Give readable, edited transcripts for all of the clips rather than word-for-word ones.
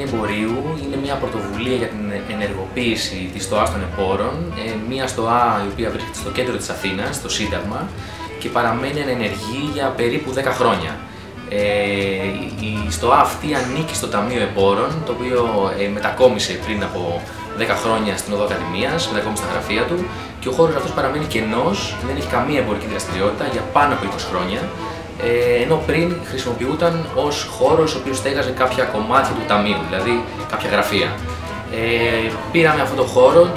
Αθηνή Εμπορίου είναι μια πρωτοβουλία για την ενεργοποίηση της ΣΤΟΑ των εμπόρων, μια ΣΤΟΑ η οποία βρίσκεται στο κέντρο της Αθήνας, στο Σύνταγμα, και παραμένει ανενεργή για περίπου 10 χρόνια. Η ΣΤΟΑ αυτή ανήκει στο Ταμείο Εμπόρων, το οποίο μετακόμισε πριν από 10 χρόνια στην Οδό Ακαδημίας, μετακόμισε στα γραφεία του, και ο χώρος αυτός παραμένει κενός, δεν έχει καμία εμπορική δραστηριότητα για πάνω από 20 χρόνια. Ενώ πριν χρησιμοποιούταν ως χώρος ο οποίος στέγαζε κάποια κομμάτια του ταμείου, δηλαδή κάποια γραφεία. Πήραμε αυτό το χώρο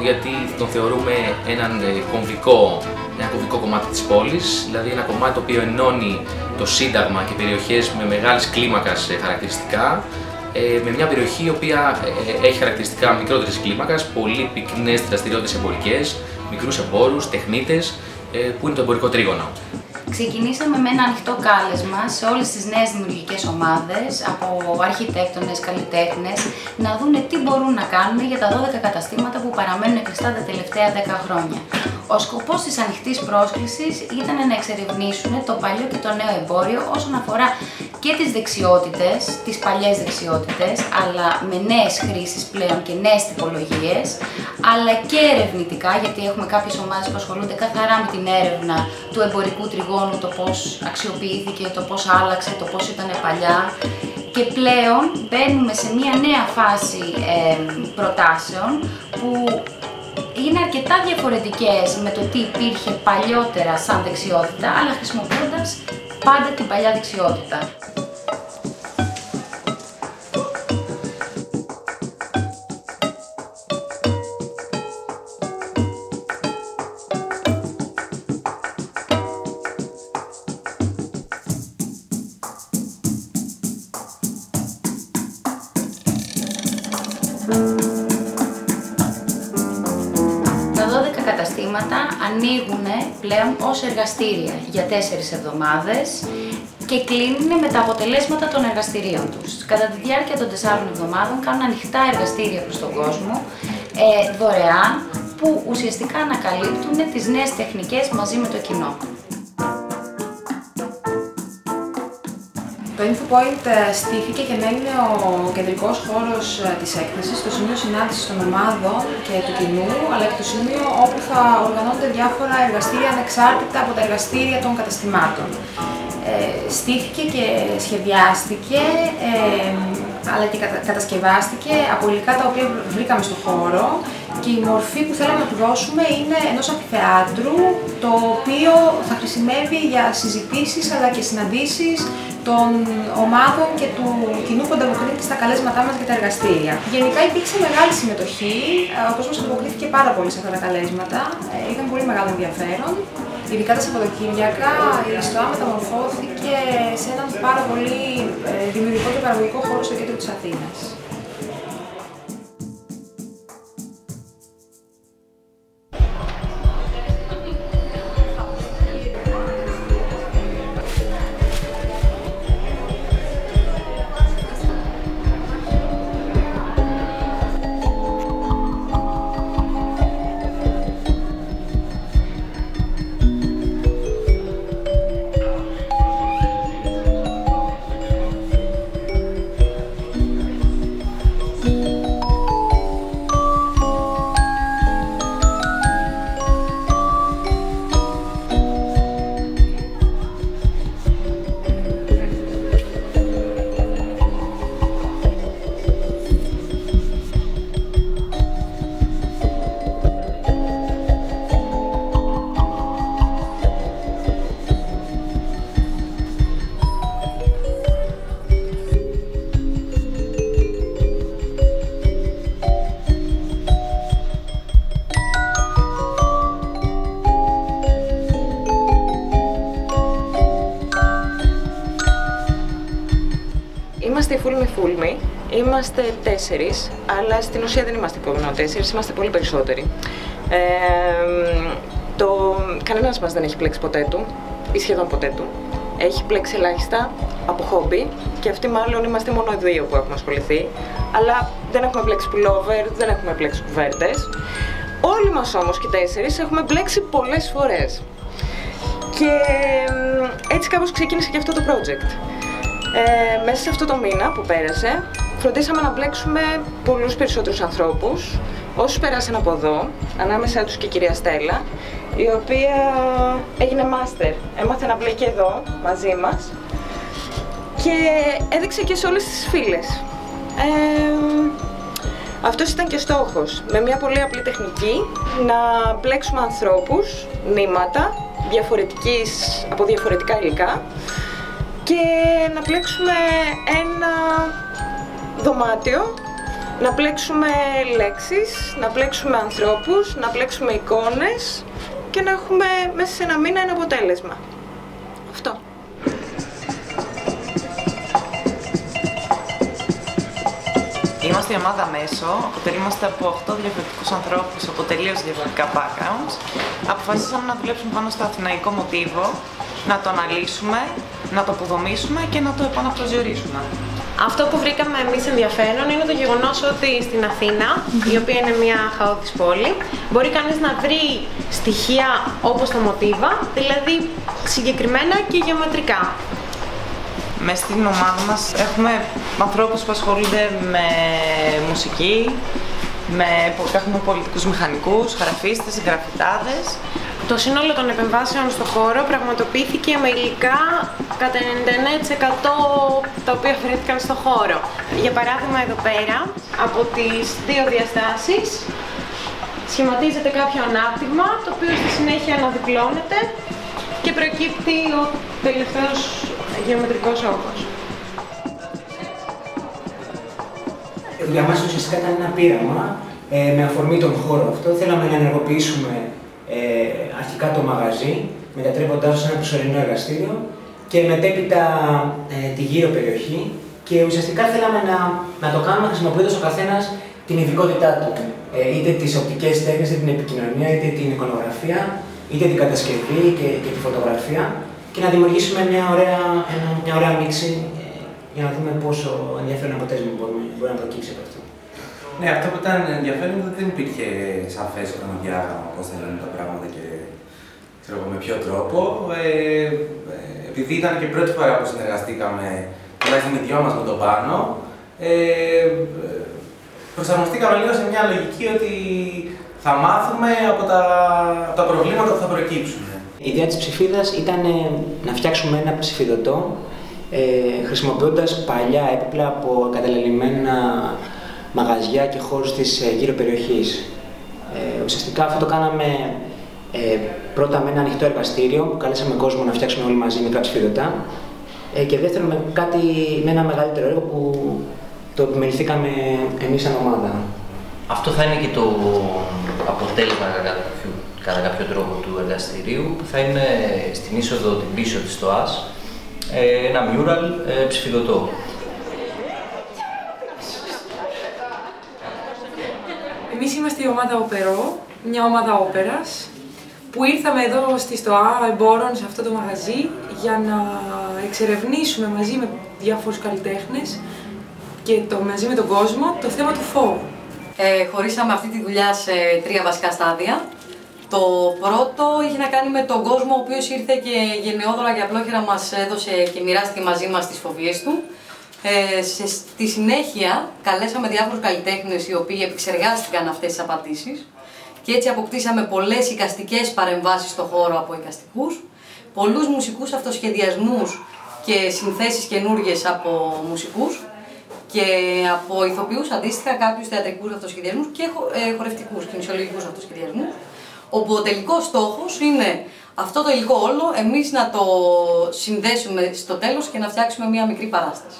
γιατί τον θεωρούμε ένα κομβικό κομμάτι της πόλης, δηλαδή ένα κομμάτι το οποίο ενώνει το Σύνταγμα και περιοχές με μεγάλης κλίμακας χαρακτηριστικά, με μια περιοχή η οποία έχει χαρακτηριστικά μικρότερης κλίμακας, πολύ πυκνές δραστηριότητες εμπορικές, μικρούς εμπόρους, τεχνίτες, που είναι το εμπορικό τρίγωνο. Ξεκινήσαμε με ένα ανοιχτό κάλεσμα σε όλες τις νέες δημιουργικές ομάδες, από αρχιτέκτονες, καλλιτέχνες, να δούνε τι μπορούν να κάνουν για τα 12 καταστήματα που παραμένουν κλειστά τα τελευταία 10 χρόνια. Ο σκοπός της ανοιχτής πρόσκλησης ήταν να εξερευνήσουν το παλιό και το νέο εμπόριο όσον αφορά και τις δεξιότητες, τις παλιές δεξιότητες, αλλά με νέες χρήσεις πλέον και νέες τυπολογίες, αλλά και ερευνητικά, γιατί έχουμε κάποιες ομάδες που ασχολούνται καθαρά με την έρευνα του εμπορικού τριγώνου, το πώς αξιοποιήθηκε, το πώς άλλαξε, το πώς ήταν παλιά. Και πλέον μπαίνουμε σε μια νέα φάση προτάσεων που είναι αρκετά διαφορετικές με το τι υπήρχε παλιότερα σαν δεξιότητα, αλλά χρησιμοποιώντας πάντα την παλιά δεξιότητα. Καταστήματα ανοίγουν πλέον ως εργαστήρια για 4 εβδομάδες και κλείνουν με τα αποτελέσματα των εργαστηρίων τους. Κατά τη διάρκεια των 4 εβδομάδων κάνουν ανοιχτά εργαστήρια προς τον κόσμο, δωρεάν, που ουσιαστικά ανακαλύπτουν τις νέες τεχνικές μαζί με το κοινό. Το InfoPoint στήθηκε και μένει ο κεντρικός χώρος της έκθεσης, το σημείο συνάντησης των ομάδων και του κοινού, αλλά και το σημείο όπου θα οργανώνονται διάφορα εργαστήρια ανεξάρτητα από τα εργαστήρια των καταστημάτων. Στήθηκε και σχεδιάστηκε, αλλά και κατασκευάστηκε από υλικά τα οποία βρήκαμε στο χώρο, και η μορφή που θέλαμε να του δώσουμε είναι ενός αμφιθεάτρου, το οποίο θα χρησιμεύει για συζητήσεις αλλά και συναντήσεις των ομάδων και του κοινού που ανταποκρίνεται στα καλέσματά μας για τα εργαστήρια. Γενικά υπήρξε μεγάλη συμμετοχή, ο κόσμος ανταποκρίθηκε πάρα πολύ σε αυτά τα καλέσματα, ήταν πολύ μεγάλο ενδιαφέρον. Ειδικά τα Σαββατοκύριακα η ΣΤΟΑ μεταμορφώθηκε σε έναν πάρα πολύ δημιουργικό και παραγωγικό χώρο στο κέντρο της Αθήνας. Είμαστε οι Φούλμη. Είμαστε 4, αλλά στην ουσία δεν είμαστε μόνο 4, είμαστε πολύ περισσότεροι. Κανένας μας δεν έχει πλέξει ποτέ του, ή σχεδόν ποτέ του. Έχει πλέξει ελάχιστα από χόμπι, και αυτοί μάλλον είμαστε μόνο 2 που έχουμε ασχοληθεί. Αλλά δεν έχουμε πλέξει pullover, δεν έχουμε πλέξει κουβέρτες. Όλοι μας όμως και 4 έχουμε μπλέξει πολλές φορές. Και έτσι κάπως ξεκίνησε και αυτό το project. Μέσα σε αυτό το μήνα που πέρασε, φροντίσαμε να μπλέξουμε πολλούς περισσότερους ανθρώπους, όσους περάσαν από εδώ, ανάμεσά τους και η κυρία Στέλλα, η οποία έγινε μάστερ, έμαθε να μπλέκει εδώ μαζί μας και έδειξε και σε όλες τις φίλες. Αυτός ήταν και στόχος, με μια πολύ απλή τεχνική, να μπλέξουμε ανθρώπους, νήματα, από διαφορετικά υλικά και να μπλέξουμε ένα δωμάτιο, να μπλέξουμε λέξεις, να μπλέξουμε ανθρώπους, να μπλέξουμε εικόνες και να έχουμε μέσα σε ένα μήνα ένα αποτέλεσμα. Αυτό. Είμαστε η ομάδα Μέσο, αποτελούμαστε από 8 διαφορετικούς ανθρώπους από τελείως διαφορετικά backgrounds. Αποφασίσαμε να δουλέψουμε πάνω στο αθηναϊκό μοτίβο, να το αναλύσουμε, να το αποδομήσουμε και να το επαναπροσδιορίσουμε. Αυτό που βρήκαμε εμείς ενδιαφέρον είναι το γεγονός ότι στην Αθήνα, η οποία είναι μια χαότης πόλη, μπορεί κανείς να βρει στοιχεία όπως τα μοτίβα, δηλαδή συγκεκριμένα και γεωμετρικά. Μες στην ομάδα μας έχουμε ανθρώπους που ασχολούνται με μουσική, έχουμε πολιτικούς μηχανικούς, γραφίστες, γραφιτάδες. Το σύνολο των επεμβάσεων στο χώρο πραγματοποιήθηκε με υλικά κατά 99% τα οποία αφαιρέθηκαν στο χώρο. Για παράδειγμα εδώ πέρα, από τις δύο διαστάσεις, σχηματίζεται κάποιο ανάπτυγμα, το οποίο στη συνέχεια αναδιπλώνεται και προκύπτει ο τελευταίος γεωμετρικός όγκος. Για μας ουσιαστικά ήταν ένα πείραμα με αφορμή τον χώρο αυτό. Θέλαμε να ενεργοποιήσουμε αρχικά το μαγαζί, μετατρέποντάς το σε ένα προσωρινό εργαστήριο και μετέπειτα τη γύρω περιοχή και ουσιαστικά θέλαμε να το κάνουμε χρησιμοποιώντας ο καθένας την ειδικότητά του. Είτε τις οπτικές τέχνες, είτε την επικοινωνία, είτε την εικονογραφία, είτε την κατασκευή και τη φωτογραφία και να δημιουργήσουμε μια ωραία μίξη για να δούμε πόσο ενδιαφέρον αποτέλεσμα μπορεί να προκύψει από αυτό. Ναι, αυτό που ήταν ενδιαφέρον είναι ότι δεν υπήρχε σαφές χρονοδιάγραμμα πώς θα λένε τα πράγματα και ξέρω, με ποιο τρόπο. Επειδή ήταν και η πρώτη φορά που συνεργαστήκαμε, τουλάχιστον οι δυο μας με τον Πάνο, προσαρμοστήκαμε λίγο σε μια λογική ότι θα μάθουμε από τα προβλήματα που θα προκύψουν. Η ιδέα της ψηφίδας ήταν να φτιάξουμε ένα ψηφιδωτό χρησιμοποιώντας παλιά έπιπλα από εγκαταλελειμμένα μαγαζιά και χώρους της γύρω περιοχής. Ουσιαστικά αυτό το κάναμε πρώτα με ένα ανοιχτό εργαστήριο που καλέσαμε κόσμο να φτιάξουμε όλοι μαζί μικρά ψηφιδωτά και δεύτερον με ένα μεγαλύτερο έργο που το επιμεληθήκαμε εμείς σαν ομάδα. Αυτό θα είναι και το αποτέλεσμα κατά κάποιο τρόπο του εργαστηρίου που θα είναι στην είσοδο την πίσω της ΣΤΟΑΣ ένα μιούραλ ψηφιδωτό. Εμείς είμαστε η ομάδα Οπερό, μια ομάδα όπερας, που ήρθαμε εδώ στη ΣΤΟΑ εμπόρων σε αυτό το μαγαζί για να εξερευνήσουμε μαζί με διάφορους καλλιτέχνες και μαζί με τον κόσμο το θέμα του φόβου. Χωρίσαμε αυτή τη δουλειά σε 3 βασικά στάδια. Το πρώτο είχε να κάνει με τον κόσμο ο οποίος ήρθε και γενναιόδωρα και απλόχερα μας έδωσε και μοιράστηκε μαζί μας τις φοβίες του. Στη συνέχεια καλέσαμε διάφορους καλλιτέχνες οι οποίοι επεξεργάστηκαν αυτές τις απαντήσεις και έτσι αποκτήσαμε πολλές εικαστικές παρεμβάσεις στο χώρο από εικαστικούς, πολλούς μουσικούς αυτοσχεδιασμούς και συνθέσεις καινούργιες από μουσικούς και από ηθοποιούς αντίστοιχα κάποιους θεατρικούς αυτοσχεδιασμούς και χορευτικούς κινησιολογικούς αυτοσχεδιασμούς, όπου ο τελικός στόχος είναι αυτό το υλικό όλο εμείς να το συνδέσουμε στο τέλος και να φτιάξουμε μία μικρή παράσταση.